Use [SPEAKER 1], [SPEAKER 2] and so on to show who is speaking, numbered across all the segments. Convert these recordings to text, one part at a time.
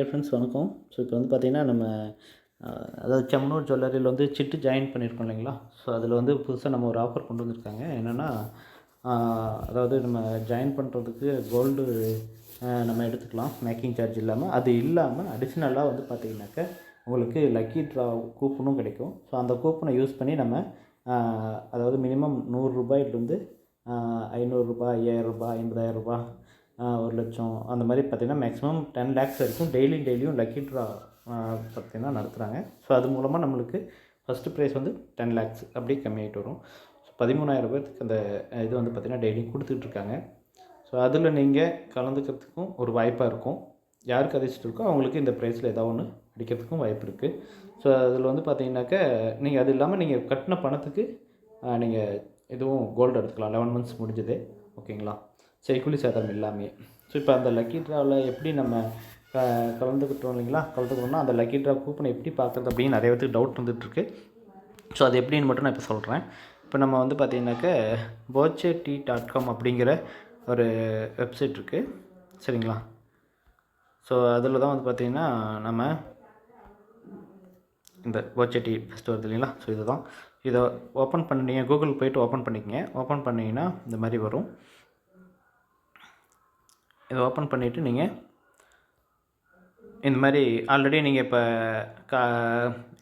[SPEAKER 1] Friends வணக்கம். So இப்போ வந்து பார்த்திங்கன்னா நம்ம அதாவது செம்மனூர் ஜுவல்லரியில் வந்து சிட்டு ஜாயின் பண்ணியிருக்கோம் இல்லைங்களா? ஸோ அதில் வந்து புதுசாக நம்ம ஒரு ஆஃபர் கொண்டு வந்திருக்காங்க. என்னென்னா அதாவது நம்ம ஜாயின் பண்ணுறதுக்கு கோல்டு நம்ம எடுத்துக்கலாம் மேக்கிங் சார்ஜ் இல்லாமல். அது இல்லாமல் அடிஷ்னலாக வந்து பார்த்திங்கனாக்கா உங்களுக்கு லக்கி ட்ரா கூப்பனும் கிடைக்கும். ஸோ அந்த கூப்பனை யூஸ் பண்ணி நம்ம அதாவது மினிமம் ரூ. 100 ரூ. 500 ரூ. 50,000 ரூ. 1,00,000 அந்த மாதிரி பார்த்திங்கன்னா மேக்ஸிமம் 10 lakhs வரைக்கும் டெய்லியும் லக்கி ட்ரா பார்த்திங்கன்னா நடத்துகிறாங்க. ஸோ அது மூலமாக நம்மளுக்கு ஃபஸ்ட்டு ப்ரைஸ் வந்து 10 lakhs அப்படி கம்மியாகிட்டு வரும். ஸோ 13,000 பேருக்கு அந்த இது வந்து பார்த்திங்கன்னா டெய்லியும் கொடுத்துட்ருக்காங்க. ஸோ அதில் நீங்கள் கலந்துக்கிறதுக்கும் ஒரு வாய்ப்பாக இருக்கும். யாருக்கு அதிர்ஷ்டம் இருக்கோ அவங்களுக்கு இந்த ப்ரைஸில் ஏதாவது ஒன்று அடிக்கிறதுக்கும் வாய்ப்பு இருக்குது. ஸோ அதில் வந்து பார்த்திங்கனாக்கா நீங்கள் அது இல்லாமல் நீங்கள் கட்டின பணத்துக்கு நீங்கள் இதுவும் கோல்டு எடுத்துக்கலாம். 11 months முடிஞ்சது ஓகேங்களா? செய்கூலி சேதாரம் இல்லாமே. ஸோ இப்போ அந்த லக்கி ட்ராவில் எப்படி நம்ம கலந்துக்கிட்டோம் இல்லைங்களா? கலந்துக்கணும்னா அந்த லக்கி ட்ரா கூப்பனை எப்படி பார்க்குறது அப்படின்னு நிறைய பேருக்கு டவுட் வந்துட்டுருக்கு. ஸோ அது எப்படின்னு மட்டும் நான் இப்போ சொல்கிறேன். இப்போ நம்ம வந்து பார்த்திங்கனாக்கா bochetti.com அப்படிங்கிற ஒரு வெப்சைட் இருக்குது சரிங்களா? ஸோ அதில் தான் வந்து பார்த்திங்கன்னா நம்ம இந்த bochetti ஃபஸ்ட்டு வருது இல்லைங்களா? ஸோ இதுதான். இதை ஓப்பன் பண்ணிங்க, கூகுள் போய்ட்டு ஓப்பன் பண்ணிக்கங்க. ஓப்பன் பண்ணிங்கன்னா இந்த மாதிரி வரும். இதை ஓப்பன் பண்ணிவிட்டு நீங்கள் இந்த மாதிரி ஆல்ரெடி நீங்கள் இப்போ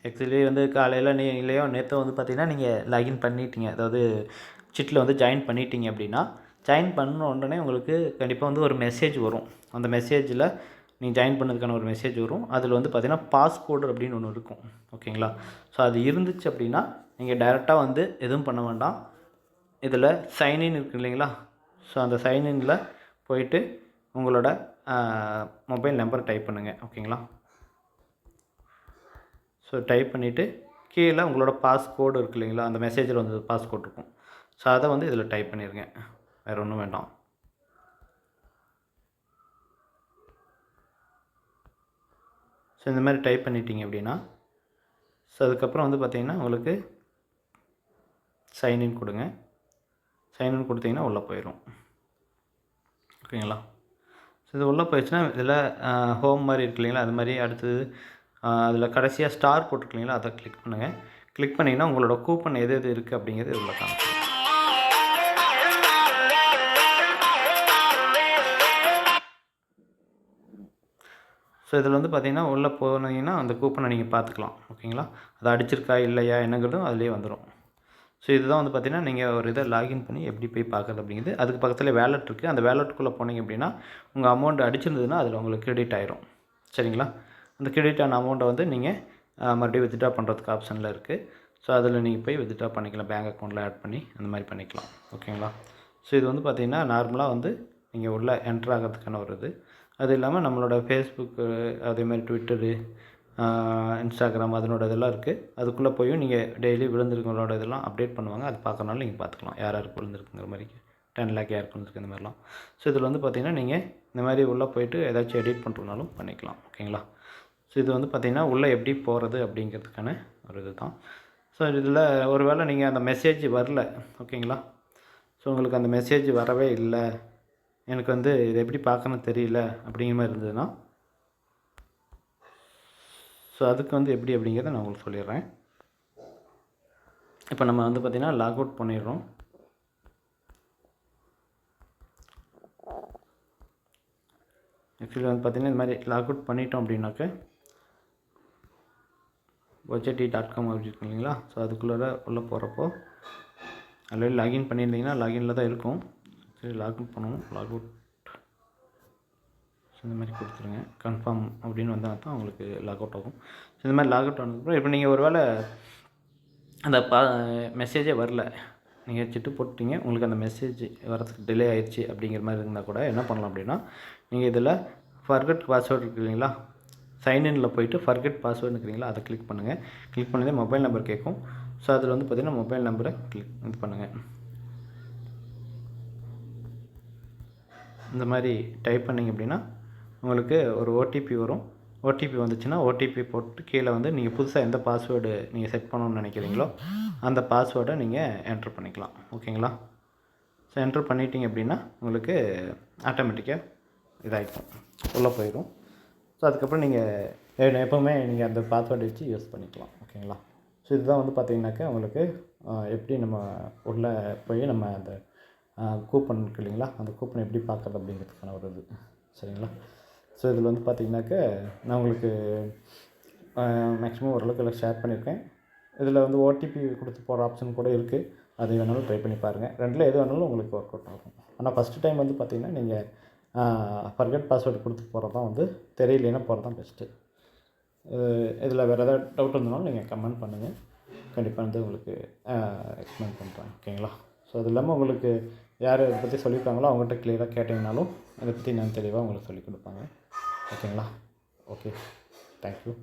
[SPEAKER 1] ஆக்சுவலி வந்து காலையில் இல்லையோ நேற்றோ வந்து பார்த்திங்கன்னா நீங்கள் லாகின் பண்ணிட்டீங்க, அதாவது சிட்டில் வந்து ஜாயின் பண்ணிட்டீங்க அப்படின்னா, ஜாயின் பண்ண உடனே உங்களுக்கு கண்டிப்பாக வந்து ஒரு மெசேஜ் வரும். அந்த மெசேஜில் நீங்கள் ஜாயின் பண்ணதுக்கான ஒரு மெசேஜ் வரும். அதில் வந்து பார்த்திங்கன்னா பாஸ்கோடு அப்படின்னு ஒன்று இருக்கும் ஓகேங்களா? ஸோ அது இருந்துச்சு அப்படின்னா நீங்கள் டைரெக்டாக வந்து எதுவும் பண்ண வேண்டாம். இதில் சைன்இன் இருக்குது இல்லைங்களா? ஸோ அந்த சைன்இனில் போயிட்டு உங்களோட மொபைல் நம்பர் டைப் பண்ணுங்கள் ஓகேங்களா? ஸோ டைப் பண்ணிவிட்டு கீழே உங்களோட பாஸ்கோடு இருக்குது இல்லைங்களா? அந்த மெசேஜில் வந்து பாஸ்கோட் இருக்கும். ஸோ அதை வந்து இதில் டைப் பண்ணிடுங்க, வேறு ஒன்றும் வேண்டாம். ஸோ இந்த மாதிரி டைப் பண்ணிட்டீங்க அப்படின்னா, ஸோ அதுக்கப்புறம் வந்து பார்த்திங்கன்னா உங்களுக்கு சைன்இன் கொடுங்க. சைன்இன் கொடுத்தீங்கன்னா உள்ளே போயிடும் ஓகேங்களா? ஸோ இது உள்ளே போயிடுச்சுன்னா இதில் ஹோம் மாதிரி இருக்கு இல்லைங்களா? அது மாதிரி அடுத்தது அதில் கடைசியாக ஸ்டார் போட்டிருக்கு இல்லைங்களா? அதை கிளிக் பண்ணுங்கள். கிளிக் பண்ணிங்கன்னா உங்களோட கூப்பன் எது எது இருக்குது அப்படிங்கிறது உள்ள காமிக்கும். ஸோ இதில் வந்து பார்த்திங்கன்னா உள்ளே போனீங்கன்னா அந்த கூப்பனை நீங்கள் பார்த்துக்கலாம் ஓகேங்களா? அது அடிச்சிருக்கா இல்லையா என்னங்கிறதும் அதிலே வந்துடும். ஸோ இதுதான் வந்து பார்த்திங்கன்னா நீங்கள் ஒரு இதை லாகின் பண்ணி எப்படி போய் பார்க்குறது அப்படிங்கிறது. அதுக்கு பக்கத்தில் வேலெட் இருக்குது. அந்த வேலெட்டுக்குள்ளே போனீங்க அப்படின்னா உங்கள் அமௌண்ட் அடிச்சிருந்ததுன்னா அதில் உங்களுக்கு கிரெடிட் ஆயிரும் சரிங்களா? அந்த கிரெடிட் ஆன அமௌண்ட்டை வந்து நீங்கள் மறுபடியும் வித்ட்ரா பண்ணுறதுக்கு ஆப்ஷனில் இருக்குது. ஸோ அதில் நீங்கள் போய் வித்ட்ரா பண்ணிக்கலாம், பேங்க் அக்கௌண்ட்டில் ஆட் பண்ணி அந்த மாதிரி பண்ணிக்கலாம் ஓகேங்களா? ஸோ இது வந்து பார்த்திங்கன்னா நார்மலாக வந்து நீங்கள் உள்ளே என்ட்ரு ஆகிறதுக்கான ஒரு இது. அது இல்லாமல் நம்மளோட ஃபேஸ்புக்கு அதேமாதிரி ட்விட்டரு இன்ஸ்டாகிராம் அதனோட இதெல்லாம் இருக்குது. அதுக்குள்ளே போயும் நீங்கள் டெய்லி விழுந்திருக்கவங்களோட இதெல்லாம் அப்டேட் பண்ணுவாங்க. அது பார்க்கறனால நீங்கள் பார்த்துக்கலாம், யார் யாருக்கு விழுந்திருக்குங்கிற மாதிரி 10 lakh யாருக்கு விழுந்திருக்கு இந்த மாதிரிலாம். ஸோ இதில் வந்து பார்த்திங்கன்னா நீங்கள் இந்த மாதிரி உள்ளே போய்ட்டு ஏதாச்சும் எடிட் பண்ணுறதுனாலும் பண்ணிக்கலாம் ஓகேங்களா? ஸோ இது வந்து பார்த்திங்கன்னா உள்ளே எப்படி போகிறது அப்படிங்கிறதுக்கான ஒரு இது தான். ஸோ இதில் ஒரு வேளை நீங்கள் அந்த மெசேஜ் வரல ஓகேங்களா? ஸோ உங்களுக்கு அந்த மெசேஜ் வரவே இல்லை, எனக்கு வந்து இதை எப்படி பார்க்கணும்னு தெரியல அப்படிங்கிற மாதிரி இருந்ததுன்னா, ஸோ அதுக்கு வந்து எப்படி அப்படிங்கிறத நான் உங்களுக்கு சொல்லிடுறேன். இப்போ நம்ம வந்து பார்த்திங்கன்னா லாக் அவுட் பண்ணிடுறோம். ஆக்சுவலி வந்து பார்த்திங்கன்னா இந்த மாதிரி லாக் அவுட் பண்ணிட்டோம் அப்படின்னாக்க bochetti.com அப்படி இருக்கு இல்லைங்களா? ஸோ அதுக்குள்ளே உள்ளே போகிறப்போ ஆல்ரெடி லாகின் பண்ணியிருந்தீங்கன்னா லாகினில் தான் இருக்கும். சரி லாக் அவுட் பண்ணுவோம். லாக் அவுட் இந்த மாதிரி கொடுத்துருங்க. கன்ஃபார்ம் அப்படின்னு வந்தால் தான் உங்களுக்கு லாக் அவுட் ஆகும். ஸோ இந்த மாதிரி லாக் அவுட் ஆனதுக்கப்புறம் இப்போ நீங்கள் ஒரு வேளை அந்த மெசேஜே வரல, நீங்கள் சிட்டு போட்டுட்டீங்க, உங்களுக்கு அந்த மெசேஜ் வரதுக்கு டிலே ஆயிடுச்சு அப்படிங்கிற மாதிரி இருந்தால் கூட என்ன பண்ணலாம் அப்படின்னா, நீங்கள் இதில் ஃபர்கெட் பாஸ்வேர்டு இருக்குது இல்லைங்களா? சைன்இனில் போய்ட்டு ஃபர்கெட் பாஸ்வேர்டு இருக்கிறீங்களா அதை கிளிக் பண்ணுங்கள். கிளிக் பண்ணி மொபைல் நம்பர் கேட்கும். ஸோ அதில் வந்து பார்த்திங்கன்னா மொபைல் நம்பரை இது பண்ணுங்கள். இந்த மாதிரி டைப் பண்ணிங்க அப்படின்னா உங்களுக்கு ஒரு ஓடிபி வரும். ஓடிபி வந்துச்சுன்னா ஓடிபி போட்டு கீழே வந்து நீங்கள் புதுசாக எந்த பாஸ்வேர்டு நீங்கள் செட் பண்ணணும்னு நினைக்கிறீங்களோ அந்த பாஸ்வேர்டை நீங்கள் என்ட்ரு பண்ணிக்கலாம் ஓகேங்களா? ஸோ என்ட்ரு பண்ணிட்டீங்க அப்படின்னா உங்களுக்கு ஆட்டோமேட்டிக்காக இதாகிடும், உள்ளே போயிடும். ஸோ அதுக்கப்புறம் நீங்கள் எப்போவுமே நீங்கள் அந்த பாஸ்வேர்டு வச்சு யூஸ் பண்ணிக்கலாம். ஓகேங்களா? ஸோ இதுதான் வந்து பார்த்திங்கனாக்கா உங்களுக்கு எப்படி நம்ம உள்ளே போய் நம்ம அந்த கூப்பன் இருக்குது இல்லைங்களா, அந்த கூப்பன் எப்படி பார்க்குறது அப்படிங்கிறதுக்கான ஒரு இது. சரிங்களா? ஸோ இதில் வந்து பார்த்திங்கனாக்கா நான் உங்களுக்கு மேக்ஸிமம் ஓரளவுக்கு எல்லாம் ஷேர் பண்ணியிருக்கேன். இதில் வந்து ஓடிபி கொடுத்து போகிற ஆப்ஷன் கூட இருக்குது. அது வேணாலும் ட்ரை பண்ணி பாருங்கள். ரெண்டில் எது வேணாலும் உங்களுக்கு ஒர்க் அவுட் ஆகும். ஆனால் ஃபஸ்ட்டு டைம் வந்து பார்த்திங்கன்னா நீங்கள் ஃபர்கெட் பாஸ்வேர்டு கொடுத்து போகிறது தான் வந்து தெரியலைன்னா போகிறது தான் பெஸ்ட்டு. இதில் வேறு ஏதாவது டவுட் இருந்தாலும் நீங்கள் கமெண்ட் பண்ணுங்கள். கண்டிப்பாக வந்து உங்களுக்கு எக்ஸ்பிளைன் பண்ணுறேன். ஓகேங்களா? ஸோ அது இல்லாமல் உங்களுக்கு யார் இதை பற்றி சொல்லியிருக்காங்களோ அவங்கள்ட்ட கிளியராக கேட்டிங்கனாலும் இதை பற்றி நான் தெளிவாக உங்களுக்கு சொல்லிக் கொடுப்பாங்க. ஓகேங்களா? ஓகே. தேங்க்யூ.